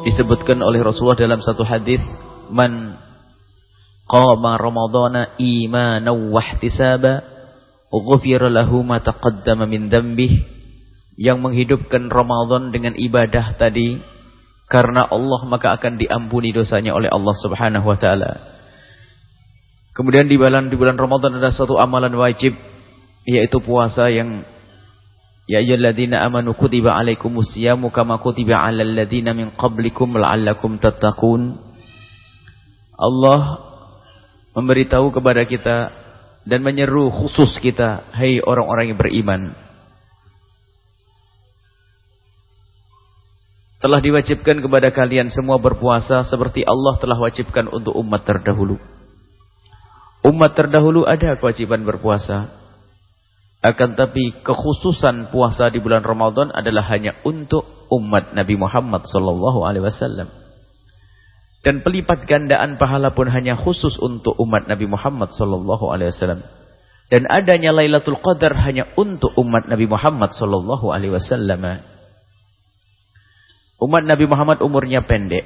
Disebutkan oleh Rasulullah dalam satu hadis, man qama ramadhana imanan wa ihtisaba ghufira lahu ma taqaddama min dhanbihi. Yang menghidupkan Ramadan dengan ibadah tadi karena Allah, maka akan diampuni dosanya oleh Allah Subhanahu wa taala. Kemudian di bulan Ramadan ada satu amalan wajib, yaitu puasa yang ya ayyuhalladzina amanu kutiba alaikumusyamu kama kutiba alal ladzina min qablikum la'allakum tattaqun. Allah memberitahu kepada kita dan menyeru khusus kita, hai orang-orang yang beriman, telah diwajibkan kepada kalian semua berpuasa seperti Allah telah wajibkan untuk umat terdahulu. Umat terdahulu ada kewajiban berpuasa. Akan tapi kekhususan puasa di bulan Ramadan adalah hanya untuk umat Nabi Muhammad SAW. Dan pelipat gandaan pahala pun hanya khusus untuk umat Nabi Muhammad SAW. Dan adanya Lailatul Qadar hanya untuk umat Nabi Muhammad SAW. Umat Nabi Muhammad umurnya pendek.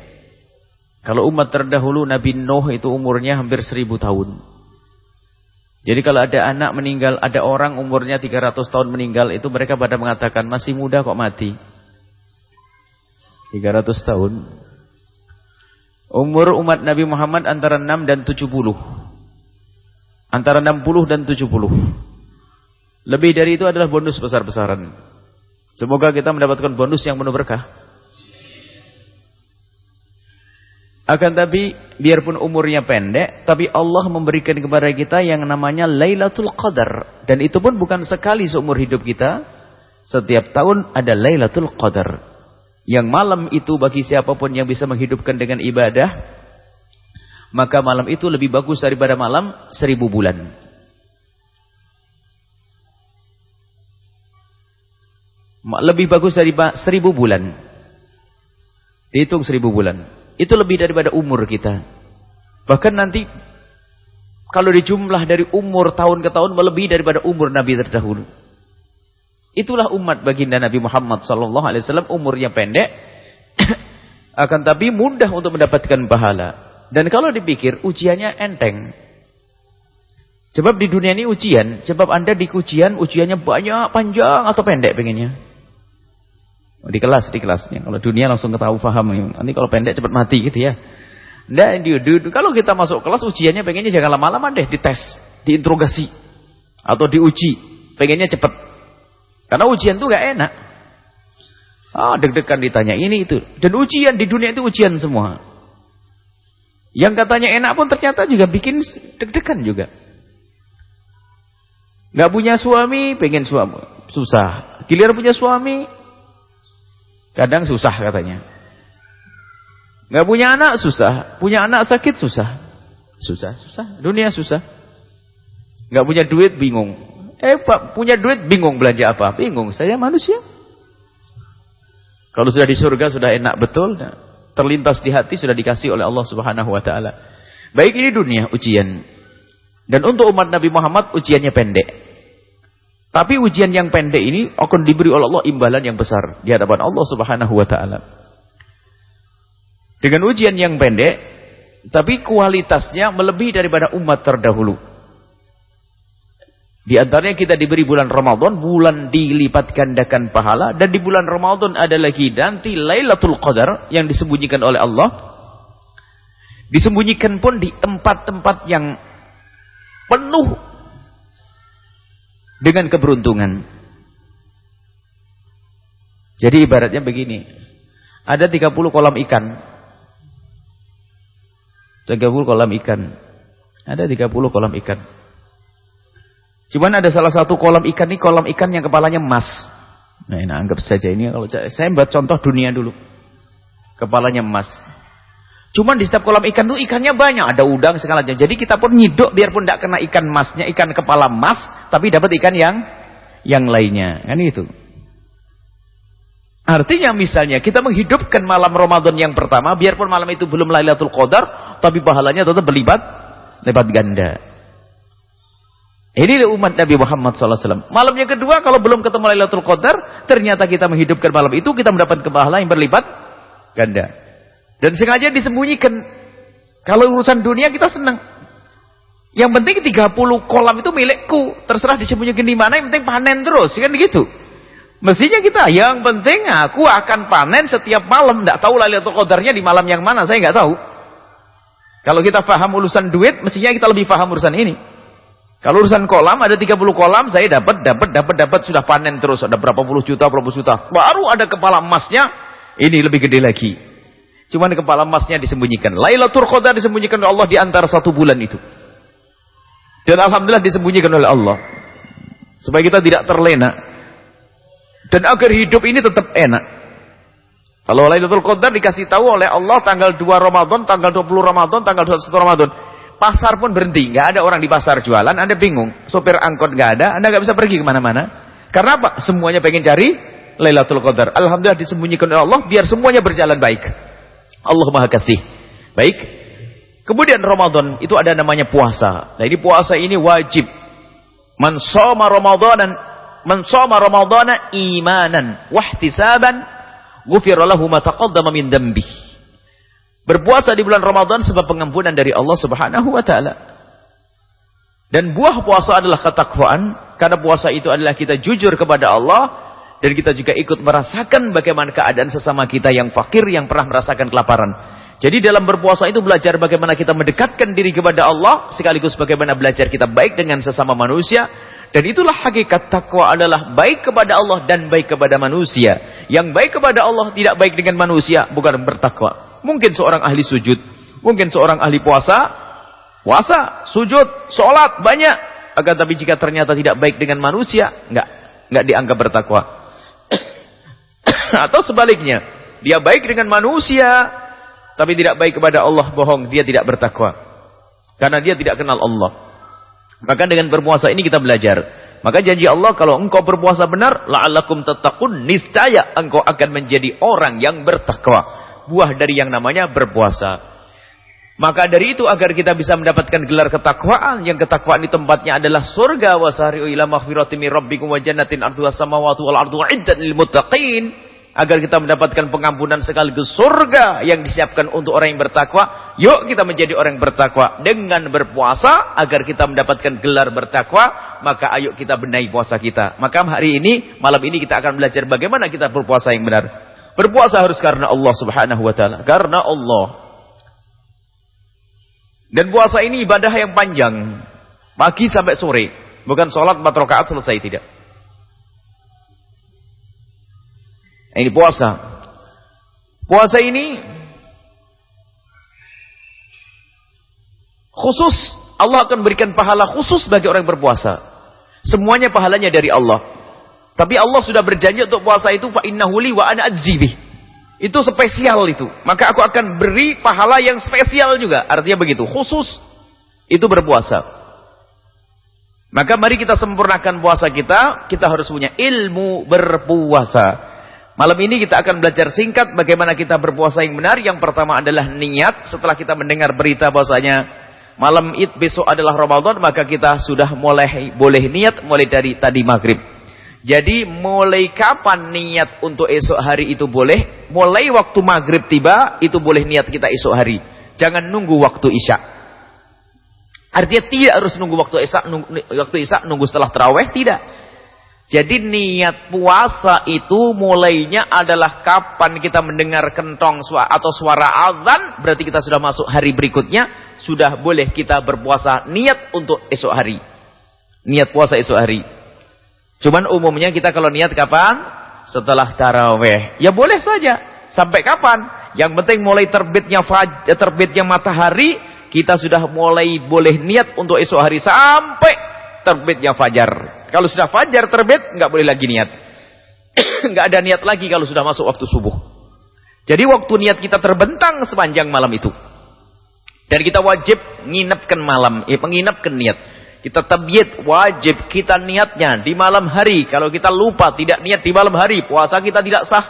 Kalau umat terdahulu Nabi Nuh itu umurnya hampir 1000 tahun. Jadi kalau ada anak meninggal, ada orang umurnya 300 tahun meninggal, itu mereka pada mengatakan masih muda kok mati. 300 tahun. Umur umat Nabi Muhammad antara 6 dan 70. Antara 60 dan 70. Lebih dari itu adalah bonus besar-besaran. Semoga kita mendapatkan bonus yang penuh berkah. Akan tapi biarpun umurnya pendek, tapi Allah memberikan kepada kita yang namanya Lailatul Qadar. Dan itu pun bukan sekali seumur hidup kita. Setiap tahun ada Lailatul Qadar. Yang malam itu bagi siapapun yang bisa menghidupkan dengan ibadah, maka malam itu lebih bagus daripada malam 1000 bulan. Lebih bagus daripada 1000 bulan. Dihitung 1000 bulan. Itu lebih daripada umur kita. Bahkan nanti kalau dijumlah dari umur tahun ke tahun melebihi daripada umur Nabi terdahulu. Itulah umat baginda Nabi Muhammad SAW. Umurnya pendek, akan tapi mudah untuk mendapatkan pahala. Dan kalau dipikir ujiannya enteng. Sebab di dunia ini ujian. Sebab Anda di ujian, ujiannya banyak, panjang atau pendek pengennya. Di kelasnya. Kalau dunia langsung ketahui paham. Nanti kalau pendek cepat mati gitu ya. Kalau kita masuk kelas ujiannya pengennya jangan lama-lama deh, dites, diinterogasi atau diuji. Pengennya cepat. Karena ujian tuh gak enak. Deg-degan ditanya ini itu. Dan ujian di dunia itu ujian semua. Yang katanya enak pun ternyata juga bikin deg-degan juga. Gak punya suami, pengen suami, susah. Giliran punya suami, kadang susah katanya. Gak punya anak susah. Punya anak sakit susah. Susah. Dunia susah. Gak punya duit bingung. Pak punya duit bingung belanja apa. Bingung. Saya manusia. Kalau sudah di surga sudah enak betul. Terlintas di hati sudah dikasih oleh Allah Subhanahu wa taala. Baik ini dunia ujian. Dan untuk umat Nabi Muhammad ujiannya pendek. Tapi ujian yang pendek ini akan diberi oleh Allah imbalan yang besar di hadapan Allah Subhanahu wa taala. Dengan ujian yang pendek, tapi kualitasnya melebihi daripada umat terdahulu. Di antaranya kita diberi bulan Ramadan, bulan dilipat gandakan pahala, dan di bulan Ramadan ada lagi nanti Lailatul Qadar yang disembunyikan oleh Allah. Disembunyikan pun di tempat-tempat yang penuh dengan keberuntungan. Jadi ibaratnya begini. Ada 30 kolam ikan. 30 kolam ikan. Ada 30 kolam ikan. Cuman ada salah satu kolam ikan ini kolam ikan yang kepalanya emas. Nah, ini anggap saja ini kalau saya buat contoh dunia dulu. Kepalanya emas. Cuman di setiap kolam ikan itu ikannya banyak, ada udang segala macam. Jadi kita pun nyiduk biarpun tidak kena ikan emasnya, ikan kepala emas, tapi dapat ikan yang lainnya. Kan itu. Artinya misalnya kita menghidupkan malam Ramadan yang pertama, biarpun malam itu belum Lailatul Qadar, tapi pahalanya tetap berlipat ganda. Ini umat Nabi Muhammad SAW. Malam yang kedua kalau belum ketemu Lailatul Qadar, ternyata kita menghidupkan malam itu, kita mendapat pahala yang berlipat ganda. Dan sengaja disembunyikan. Kalau urusan dunia kita senang. Yang penting 30 kolam itu milikku. Terserah disembunyikan di mana, yang penting panen terus. Kan gitu. Mestinya kita, yang penting aku akan panen setiap malam. Tidak tahu Lailatul Qadarnya di malam yang mana, saya nggak tahu. Kalau kita paham urusan duit, mestinya kita lebih paham urusan ini. Kalau urusan kolam, ada 30 kolam, saya dapat, sudah panen terus. Ada berapa puluh juta. Baru ada kepala emasnya, ini lebih gede lagi. Cuman kepala emasnya disembunyikan. Lailatul Qadar disembunyikan oleh Allah di antara 1 bulan itu. Dan alhamdulillah disembunyikan oleh Allah. Supaya kita tidak terlena. Dan agar hidup ini tetap enak. Kalau Lailatul Qadar dikasih tahu oleh Allah tanggal 2 Ramadan, tanggal 20 Ramadan, tanggal 21 Ramadan. Pasar pun berhenti, nggak ada orang di pasar jualan, Anda bingung. Sopir angkot nggak ada, Anda nggak bisa pergi kemana-mana. Karena apa? Semuanya pengen cari Lailatul Qadar. Alhamdulillah disembunyikan oleh Allah, biar semuanya berjalan baik. Allah Maha Kasih. Baik. Kemudian Ramadan itu ada namanya puasa. Nah ini puasa ini wajib. Man shoma Ramadana imanan wahtisaban ghufira lahu ma taqaddama min dhanbihi. Berpuasa di bulan Ramadan sebab pengampunan dari Allah Subhanahu wa taala. Dan buah puasa adalah ketakwaan, karena puasa itu adalah kita jujur kepada Allah dan kita juga ikut merasakan bagaimana keadaan sesama kita yang fakir, yang pernah merasakan kelaparan. Jadi dalam berpuasa itu belajar bagaimana kita mendekatkan diri kepada Allah, sekaligus bagaimana belajar kita baik dengan sesama manusia. Dan itulah hakikat takwa, adalah baik kepada Allah dan baik kepada manusia. Yang baik kepada Allah tidak baik dengan manusia, bukan bertakwa. Mungkin seorang ahli sujud, mungkin seorang ahli puasa, sujud, sholat banyak, akan tapi jika ternyata tidak baik dengan manusia, enggak dianggap bertakwa. Atau sebaliknya, dia baik dengan manusia, tapi tidak baik kepada Allah, bohong, dia tidak bertakwa. Karena dia tidak kenal Allah. Maka dengan berpuasa ini kita belajar. Maka janji Allah, kalau engkau berpuasa benar, la'allakum tattaqun, niscaya engkau akan menjadi orang yang bertakwa. Buah dari yang namanya berpuasa. Maka dari itu, agar kita bisa mendapatkan gelar ketakwaan, yang ketakwaan di tempatnya adalah surga, wasari'u ila maghfirati min rabbikum wa jannatin arduha samawati wal ardu iddat lil muttaqin. Agar kita mendapatkan pengampunan sekaligus surga yang disiapkan untuk orang yang bertakwa. Yuk kita menjadi orang yang bertakwa dengan berpuasa, agar kita mendapatkan gelar bertakwa. Maka ayo kita benahi puasa kita. Maka hari ini, malam ini kita akan belajar bagaimana kita berpuasa yang benar. Berpuasa harus karena Allah Subhanahu wa taala, karena Allah. Dan puasa ini ibadah yang panjang, pagi sampai sore. Bukan sholat 4 rakaat selesai, tidak. Ini puasa. Puasa ini khusus, Allah akan berikan pahala khusus bagi orang yang berpuasa. Semuanya pahalanya dari Allah. Tapi Allah sudah berjanji untuk puasa itu, fa innahu li wa ana adzibih. Itu spesial itu. Maka aku akan beri pahala yang spesial juga. Artinya begitu, khusus. Itu berpuasa. Maka mari kita sempurnakan puasa kita. Kita harus punya ilmu berpuasa. Malam ini kita akan belajar singkat bagaimana kita berpuasa yang benar. Yang pertama adalah niat. Setelah kita mendengar berita bahwasanya malam Id besok adalah Ramadan, maka kita sudah boleh niat mulai dari tadi maghrib. Jadi mulai kapan niat untuk esok hari itu boleh? Mulai waktu maghrib tiba, itu boleh niat kita esok hari. Jangan nunggu waktu isya. Artinya tidak harus nunggu waktu isya, nunggu setelah tarawih, tidak. Jadi niat puasa itu mulainya adalah kapan kita mendengar kentong atau suara azan, berarti kita sudah masuk hari berikutnya, sudah boleh kita berpuasa niat untuk esok hari. Niat puasa esok hari. Cuman umumnya kita kalau niat kapan? Setelah tarawih. Ya boleh saja. Sampai kapan? Yang penting mulai terbitnya matahari, kita sudah mulai boleh niat untuk esok hari sampai terbitnya fajar. Kalau sudah fajar terbit, nggak boleh lagi niat. Nggak ada niat lagi kalau sudah masuk waktu subuh. Jadi waktu niat kita terbentang sepanjang malam itu. Dan kita wajib menginapkan malam, menginapkan niat. Kita tabyid, wajib kita niatnya di malam hari. Kalau kita lupa tidak niat di malam hari, puasa kita tidak sah.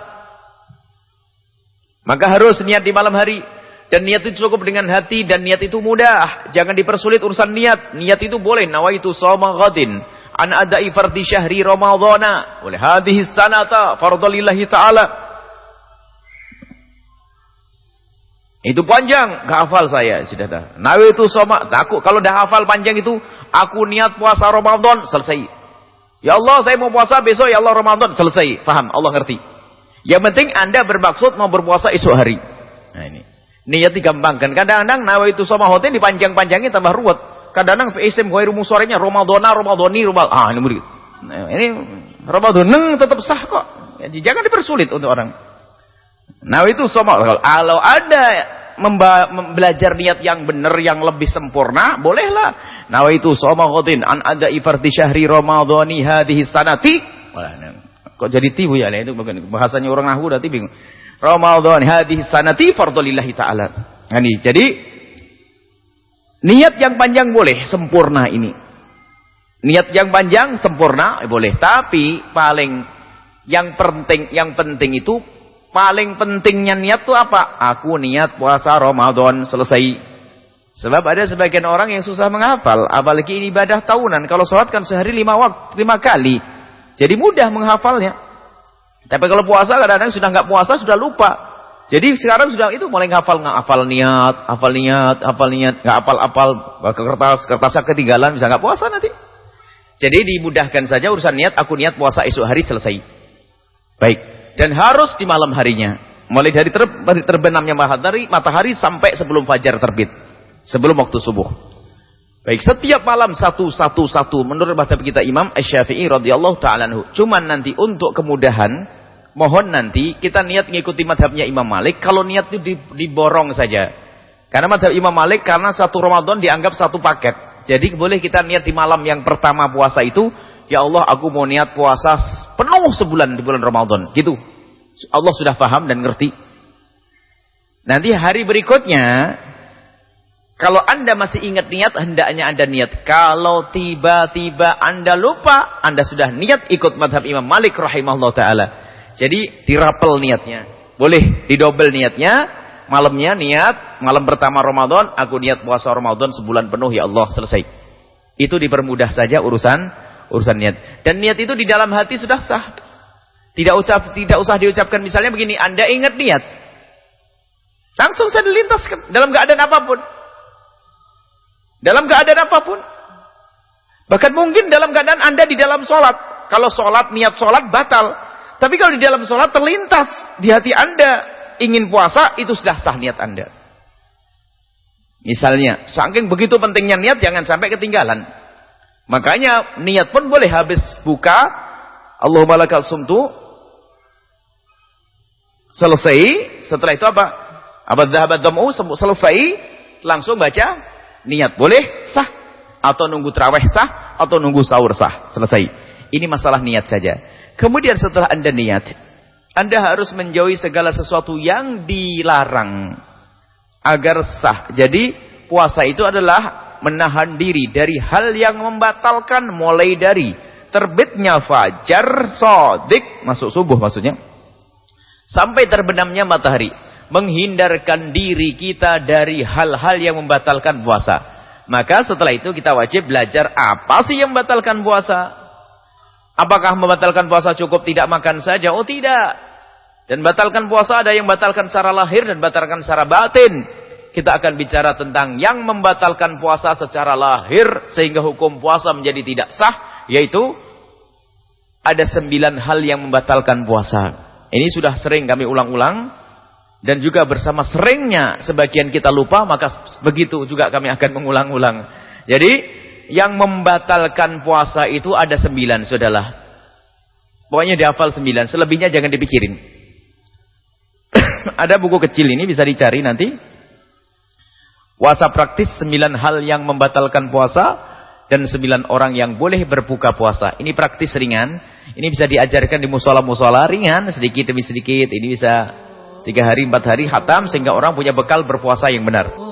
Maka harus niat di malam hari. Dan niat itu cukup dengan hati, dan niat itu mudah. Jangan dipersulit urusan niat. Niat itu boleh. Nawaitu shawma ghadin an adai fardhi syahri ramadhana wa hadhihi sanata fardhu lillahi ta'ala. Itu panjang, gak hafal saya, sudah dah. Nawaitu shoma, aku kalau dah hafal panjang itu, aku niat puasa Ramadan, selesai. Ya Allah, saya mau puasa besok, ya Allah Ramadan, selesai. Faham, Allah ngerti. Yang penting Anda bermaksud mau berpuasa esok hari. Nah ini. Niat digampangkan. Kadang-kadang nawaitu shoma hotel dipanjang-panjangin tambah ruwet. Kadang-kadang PSM ghairu musorenya Ramadana, Ramadani, Ramadan. Ini murid. Nah, ini Ramadan tetap sah kok. Jangan dipersulit untuk orang. Nawaitu shoma, kalau ada belajar niat yang benar yang lebih sempurna, bolehlah. Nawaitu shoma ghadin an ada fardhi syahri ramadhani hadhihi sanati. Kok jadi tibu ya? Itu bahasanya orang nahwu berarti bingung. Ramadhan hadhihi sanati fardhu lillahi taala. Jadi niat yang panjang boleh, sempurna ini. Niat yang panjang sempurna boleh, tapi yang penting itu paling pentingnya niat itu apa? Aku niat puasa Ramadan, selesai. Sebab ada sebagian orang yang susah menghafal, apalagi ini ibadah tahunan. Kalau sholat kan sehari 5 kali, jadi mudah menghafalnya. Tapi kalau puasa kadang-kadang sudah nggak puasa sudah lupa. Jadi sekarang sudah itu mulai hafal niat, nggak hafal kertasnya ketinggalan, bisa nggak puasa nanti. Jadi dimudahkan saja urusan niat. Aku niat puasa esok hari, selesai. Baik. Dan harus di malam harinya, mulai dari terbenamnya matahari sampai sebelum fajar terbit, sebelum waktu subuh. Baik, setiap malam satu menurut mazhab kita Imam Asy-Syafi'i radhiyallahu ta'ala anhu. Cuman nanti untuk kemudahan, mohon nanti kita niat mengikuti mazhabnya Imam Malik. Kalau niat itu diborong saja, karena mazhab Imam Malik karena satu Ramadan dianggap satu paket. Jadi boleh kita niat di malam yang pertama puasa itu, ya Allah, aku mau niat puasa penuh sebulan di bulan Ramadan. Gitu. Allah sudah paham dan ngerti. Nanti hari berikutnya, kalau Anda masih ingat niat, hendaknya Anda niat. Kalau tiba-tiba Anda lupa, Anda sudah niat ikut mazhab Imam Malik rahimahullah ta'ala. Jadi dirapel niatnya. Boleh didobel niatnya. Malamnya niat, malam pertama Ramadan, aku niat puasa Ramadan sebulan penuh, ya Allah, selesai. Itu dipermudah saja urusan niat. Dan niat itu di dalam hati sudah sah. Tidak usah diucapkan. Misalnya begini, Anda ingat niat, langsung saja dilintaskan dalam keadaan apapun. Dalam keadaan apapun. Bahkan mungkin dalam keadaan Anda di dalam sholat. Kalau sholat, niat sholat batal. Tapi kalau di dalam sholat terlintas di hati Anda ingin puasa, itu sudah sah niat Anda. Misalnya, saking begitu pentingnya niat, jangan sampai ketinggalan. Makanya niat pun boleh habis buka, Allahumma lakal sumtu, selesai. Setelah itu apa? Selesai, langsung baca niat. Boleh sah. Atau nunggu tarawih sah, atau nunggu sahur sah. Selesai. Ini masalah niat saja. Kemudian setelah Anda niat, Anda harus menjauhi segala sesuatu yang dilarang agar sah. Jadi puasa itu adalah menahan diri dari hal yang membatalkan, mulai dari terbitnya fajar shadiq, masuk subuh maksudnya, sampai terbenamnya matahari. Menghindarkan diri kita dari hal-hal yang membatalkan puasa. Maka setelah itu kita wajib belajar apa sih yang membatalkan puasa. Apakah membatalkan puasa cukup tidak makan saja? Oh tidak. Dan batalkan puasa ada yang batalkan secara lahir dan batalkan secara batin. Kita akan bicara tentang yang membatalkan puasa secara lahir sehingga hukum puasa menjadi tidak sah, yaitu ada 9 hal yang membatalkan puasa. Ini sudah sering kami ulang-ulang dan juga bersama seringnya sebagian kita lupa, maka begitu juga kami akan mengulang-ulang. Jadi yang membatalkan puasa itu ada 9, saudara. Pokoknya dihafal 9, selebihnya jangan dipikirin. Ada buku kecil ini bisa dicari nanti. Puasa praktis 9 hal yang membatalkan puasa dan 9 orang yang boleh berbuka puasa. Ini praktis ringan. Ini bisa diajarkan di musola-musola ringan, sedikit demi sedikit. Ini bisa 3 hari 4 hari khatam sehingga orang punya bekal berpuasa yang benar.